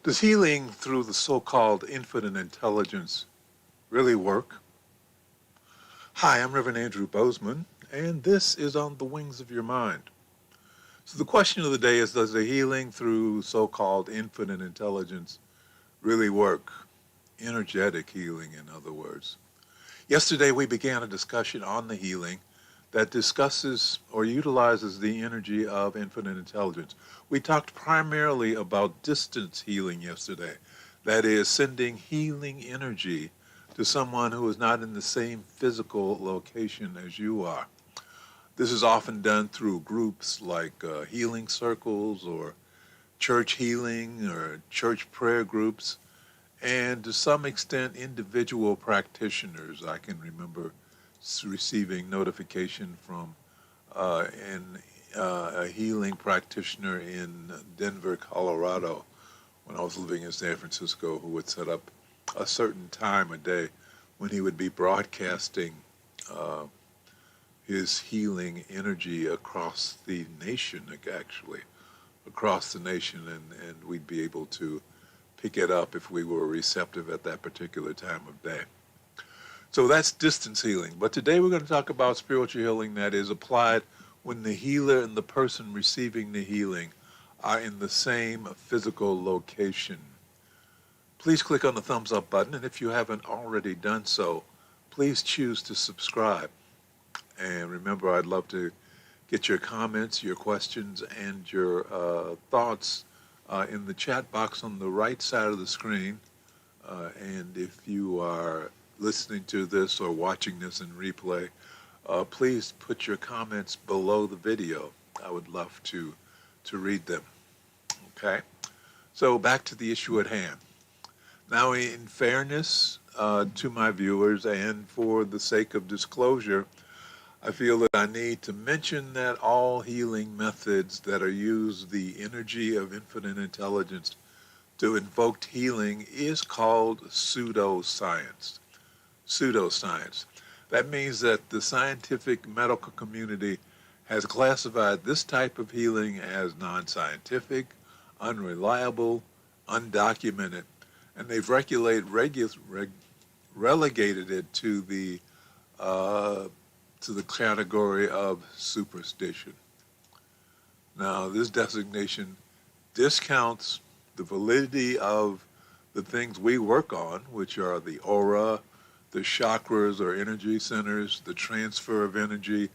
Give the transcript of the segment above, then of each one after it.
Does healing through the so-called infinite intelligence really work? Hi, I'm Reverend Andrew Bozeman, and this is On the Wings of Your Mind. So the question of the day is, does the healing through so-called infinite intelligence really work? Energetic healing, in other words. Yesterday we began a discussion on the healing that discusses or utilizes the energy of infinite intelligence. We talked primarily about distance healing yesterday. That is, sending healing energy to someone who is not in the same physical location as you are. This is often done through groups like healing circles or church healing or church prayer groups, and to some extent individual practitioners. I can remember receiving notification from a healing practitioner in Denver, Colorado, when I was living in San Francisco, who would set up a certain time a day when he would be broadcasting his healing energy across the nation, actually, across the nation, and we'd be able to pick it up if we were receptive at that particular time of day. So that's distance healing. But today we're going to talk about spiritual healing that is applied when the healer and the person receiving the healing are in the same physical location. Please click on the thumbs up button, and if you haven't already done so, please choose to subscribe. And remember, I'd love to get your comments, your questions, and your thoughts in the chat box on the right side of the screen. And if you are listening to this or watching this in replay, please put your comments below the video. I would love to read them. Okay? So back to the issue at hand. Now, in fairness to my viewers and for the sake of disclosure, I feel that I need to mention that all healing methods that are used the energy of infinite intelligence to invoke healing is called pseudoscience. Pseudoscience. That means that the scientific medical community has classified this type of healing as non-scientific, unreliable, undocumented, and they've relegated it to the category of superstition. Now, this designation discounts the validity of the things we work on, which are the aura, the chakras or energy centers, the transfer of energy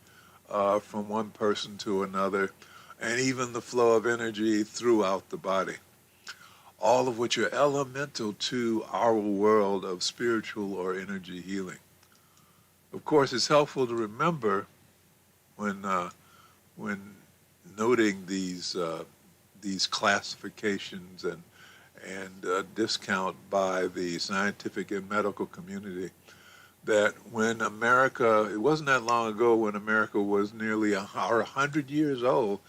from one person to another, and even the flow of energy throughout the body, all of which are elemental to our world of spiritual or energy healing. Of course, it's helpful to remember when noting these classifications and discount by the scientific and medical community that when America, it wasn't that long ago when America was nearly 100 years old,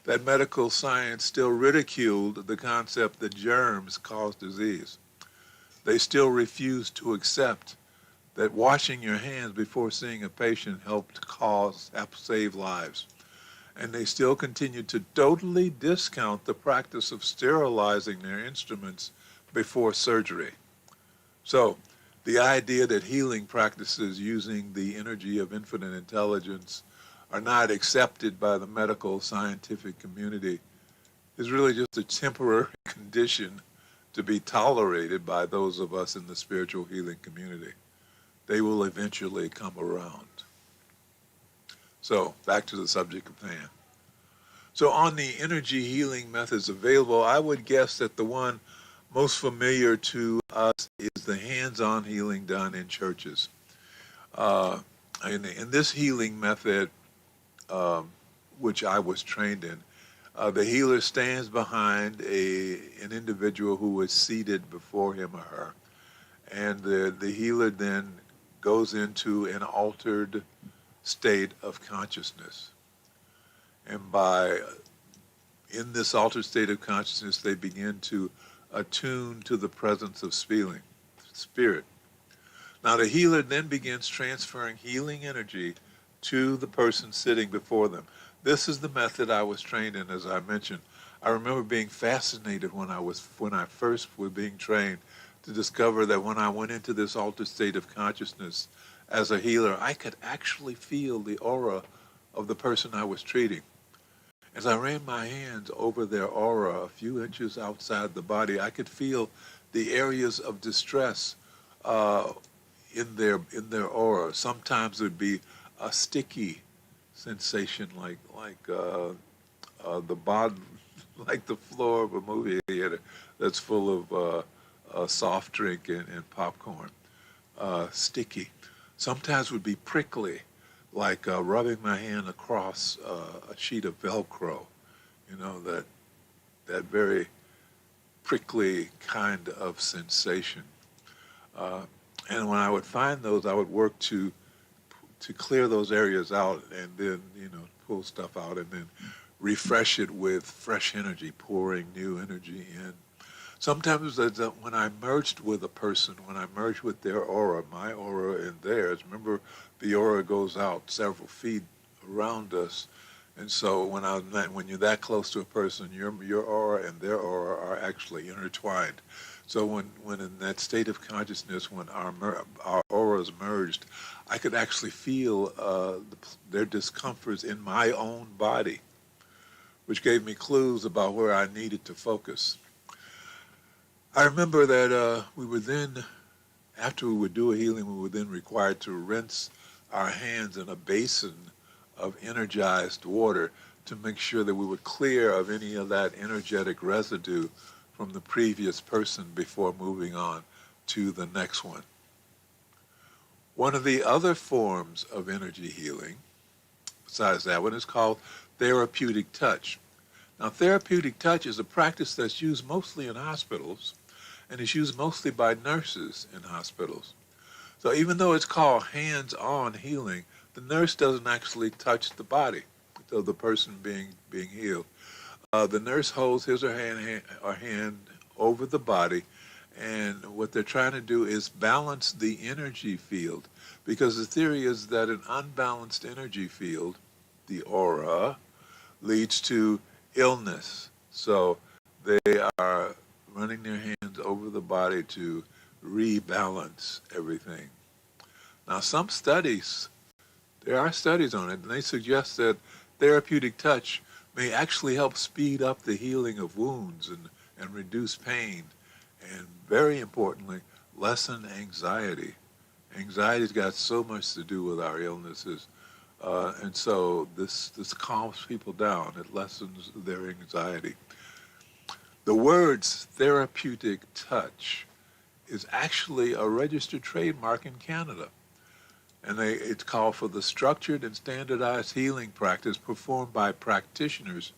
that medical science still ridiculed the concept that germs cause disease. They still refused to accept that washing your hands before seeing a patient helped save lives. And they still continue to totally discount the practice of sterilizing their instruments before surgery. So, the idea that healing practices using the energy of infinite intelligence are not accepted by the medical scientific community is really just a temporary condition to be tolerated by those of us in the spiritual healing community. They will eventually come around. So, back to the subject of hand. So on the energy healing methods available, I would guess that the one most familiar to us is the hands-on healing done in churches. In this healing method, which I was trained in, the healer stands behind an individual who is seated before him or her, and the healer then goes into an altered state of consciousness. And in this altered state of consciousness, they begin to attune to the presence of spirit. Now the healer then begins transferring healing energy to the person sitting before them. This is the method I was trained in, as I mentioned. I remember being fascinated when I first was being trained to discover that when I went into this altered state of consciousness as a healer, I could actually feel the aura of the person I was treating. As I ran my hands over their aura a few inches outside the body, I could feel the areas of distress uh, in their aura. Sometimes it would be a sticky sensation, like the bottom, like the floor of a movie theater that's full of soft drink and popcorn. Sticky. Sometimes would be prickly, like rubbing my hand across a sheet of Velcro. You know, that very prickly kind of sensation. Uh, and when I would find those, I would work to clear those areas out and then, pull stuff out and then refresh it with fresh energy, pouring new energy in. Sometimes when I merged with a person, when I merged with their aura, my aura and theirs, remember the aura goes out several feet around us. And so when you're that close to a person, your aura and their aura are actually intertwined. So when in that state of consciousness, when our auras merged, I could actually feel their discomforts in my own body, which gave me clues about where I needed to focus. I remember that we were then, after we would do a healing, we were then required to rinse our hands in a basin of energized water to make sure that we were clear of any of that energetic residue from the previous person before moving on to the next one. One of the other forms of energy healing, besides that one, is called therapeutic touch. Now, therapeutic touch is a practice that's used mostly in hospitals, and is used mostly by nurses in hospitals. So even though it's called hands-on healing, the nurse doesn't actually touch the body of the person being healed. The nurse holds his or her hand over the body, and what they're trying to do is balance the energy field, because the theory is that an unbalanced energy field, the aura, leads to illness. So they are running their hands over the body to rebalance everything. Now, there are studies on it, and they suggest that therapeutic touch may actually help speed up the healing of wounds and reduce pain, and very importantly, lessen anxiety. Anxiety's got so much to do with our illnesses, and so this calms people down. It lessens their anxiety. The words therapeutic touch is actually a registered trademark in Canada. And it's called for the structured and standardized healing practice performed by practitioners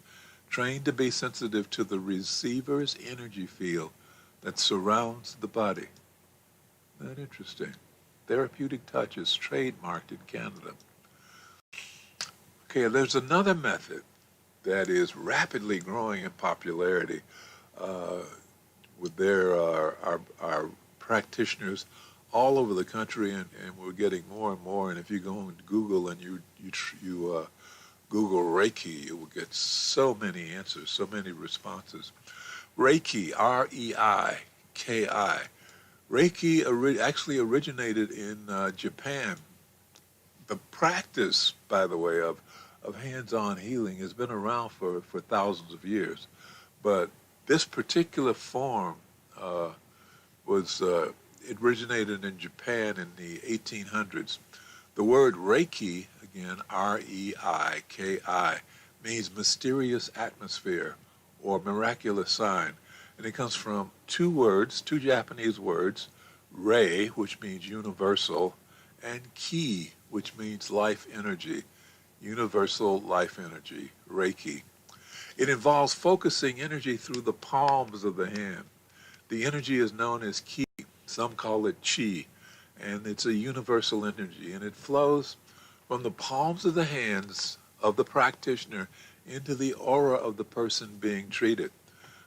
trained to be sensitive to the receiver's energy field that surrounds the body. Isn't that interesting? Therapeutic touch is trademarked in Canada. Okay, there's another method that is rapidly growing in popularity with our practitioners all over the country, and we're getting more and more. And if you go on Google and you Google Reiki, you will get so many answers, so many responses. Reiki, R-E-I-K-I. Reiki actually originated in Japan. The practice, by the way, of hands-on healing has been around for thousands of years. But this particular form it originated in Japan in the 1800s. The word Reiki, again, R-E-I-K-I, means mysterious atmosphere or miraculous sign. And it comes from two Japanese words, Rei, which means universal, and Ki, which means life energy, universal life energy, Reiki. It involves focusing energy through the palms of the hand. The energy is known as Ki. Some call it Chi, and it's a universal energy, and it flows from the palms of the hands of the practitioner into the aura of the person being treated.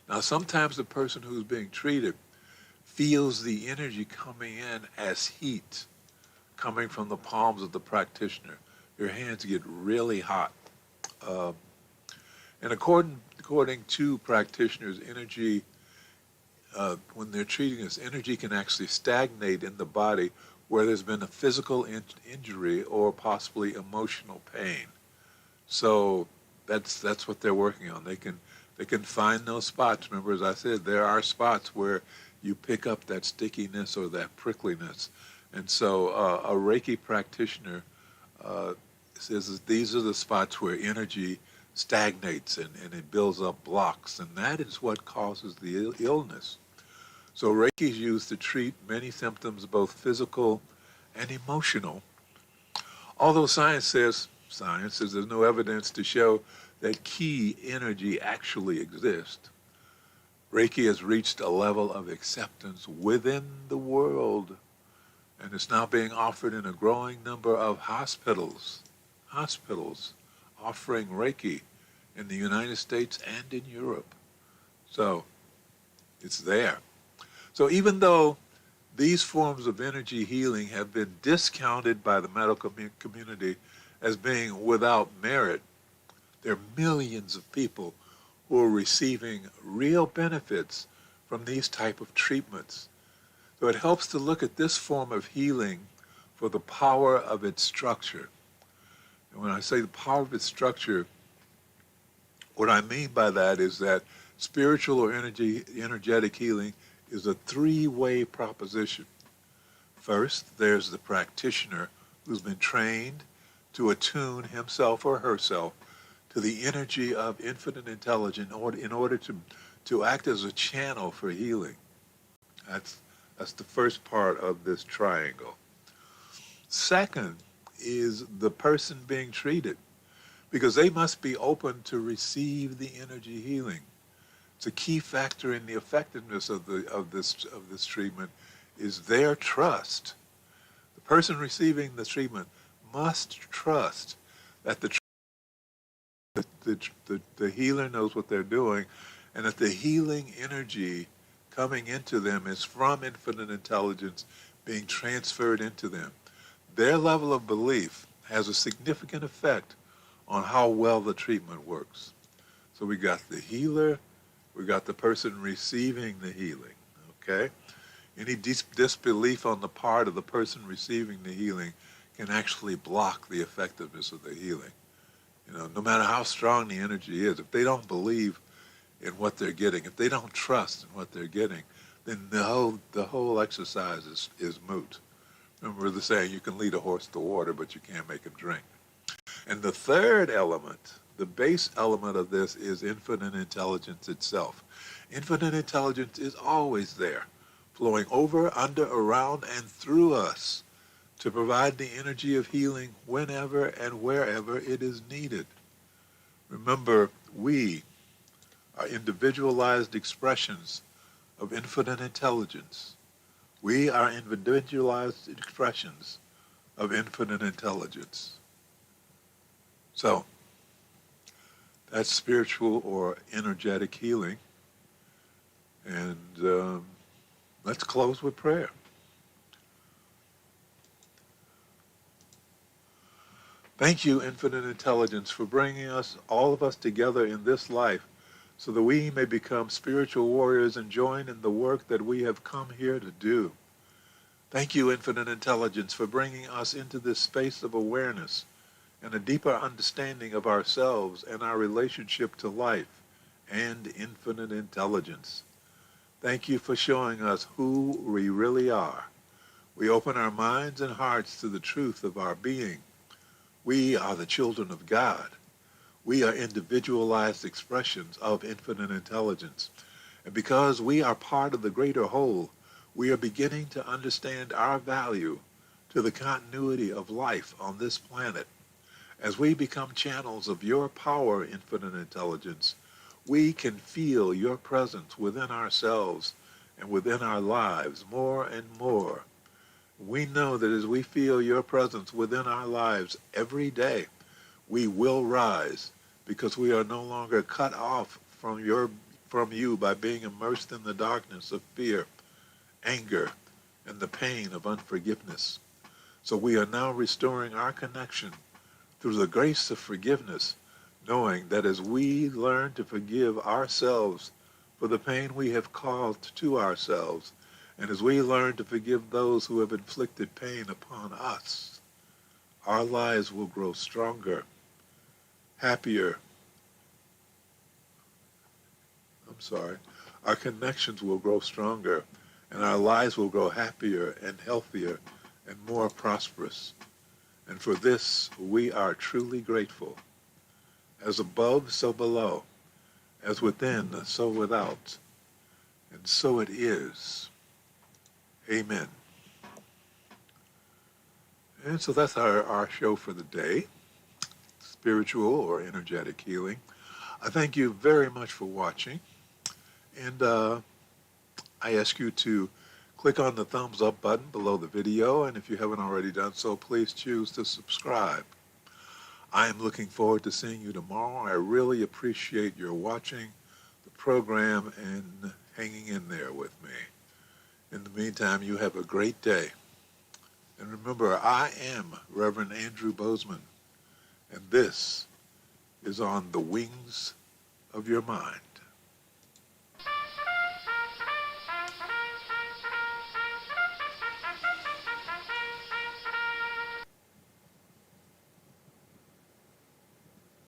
Now, sometimes the person who's being treated feels the energy coming in as heat coming from the palms of the practitioner. Your hands get really hot. And according according to practitioners, energy, when they're treating this, energy can actually stagnate in the body where there's been a physical injury or possibly emotional pain. So that's what they're working on. They can find those spots. Remember, as I said, there are spots where you pick up that stickiness or that prickliness. And so a Reiki practitioner says that these are the spots where energy stagnates and it builds up blocks, and that is what causes the illness. So Reiki is used to treat many symptoms, both physical and emotional. Although science says there's no evidence to show that key energy actually exists, Reiki has reached a level of acceptance within the world, and it's now being offered in a growing number of hospitals offering Reiki in the United States and in Europe. So it's there. So even though these forms of energy healing have been discounted by the medical community as being without merit, there are millions of people who are receiving real benefits from these type of treatments. So it helps to look at this form of healing for the power of its structure. And when I say the power of its structure, what I mean by that is that spiritual or energetic healing is a three-way proposition. First, there's the practitioner who's been trained to attune himself or herself to the energy of infinite intelligence in order to act as a channel for healing. That's the first part of this triangle. Second is the person being treated, because they must be open to receive the energy healing. It's a key factor in the effectiveness of this treatment is their trust. The person receiving the treatment must trust that the healer knows what they're doing, and that the healing energy coming into them is from infinite intelligence being transferred into them. Their level of belief has a significant effect on how well the treatment works. So we got the healer, we got the person receiving the healing, okay? Any disbelief on the part of the person receiving the healing can actually block the effectiveness of the healing. No matter how strong the energy is, if they don't believe in what they're getting, if they don't trust in what they're getting, then the whole exercise is moot. Remember the saying, you can lead a horse to water, but you can't make him drink. And the third element, the base element of this, is infinite intelligence itself. Infinite intelligence is always there, flowing over, under, around, and through us to provide the energy of healing whenever and wherever it is needed. Remember, we are individualized expressions of infinite intelligence. We are individualized expressions of infinite intelligence. So, that's spiritual or energetic healing. And let's close with prayer. Thank you, infinite intelligence, for bringing all of us together in this life so that we may become spiritual warriors and join in the work that we have come here to do. Thank you, infinite intelligence, for bringing us into this space of awareness and a deeper understanding of ourselves and our relationship to life and infinite intelligence. Thank you for showing us who we really are. We open our minds and hearts to the truth of our being. We are the children of God. We are individualized expressions of infinite intelligence. And because we are part of the greater whole, we are beginning to understand our value to the continuity of life on this planet. As we become channels of your power, infinite intelligence, we can feel your presence within ourselves and within our lives more and more. We know that as we feel your presence within our lives every day, we will rise because we are no longer cut off from you by being immersed in the darkness of fear, anger, and the pain of unforgiveness. So we are now restoring our connection through the grace of forgiveness, knowing that as we learn to forgive ourselves for the pain we have caused to ourselves, and as we learn to forgive those who have inflicted pain upon us, our lives will grow stronger, happier. Our connections will grow stronger, and our lives will grow happier and healthier and more prosperous. And for this, we are truly grateful. As above, so below. As within, so without. And so it is. Amen. And so that's our show for the day, spiritual or energetic healing. I thank you very much for watching. And I ask you to click on the thumbs up button below the video. And if you haven't already done so, please choose to subscribe. I am looking forward to seeing you tomorrow. I really appreciate your watching the program and hanging in there with me. In the meantime, you have a great day. And remember, I am Reverend Andrew Bozeman, and this is On the Wings of Your Mind.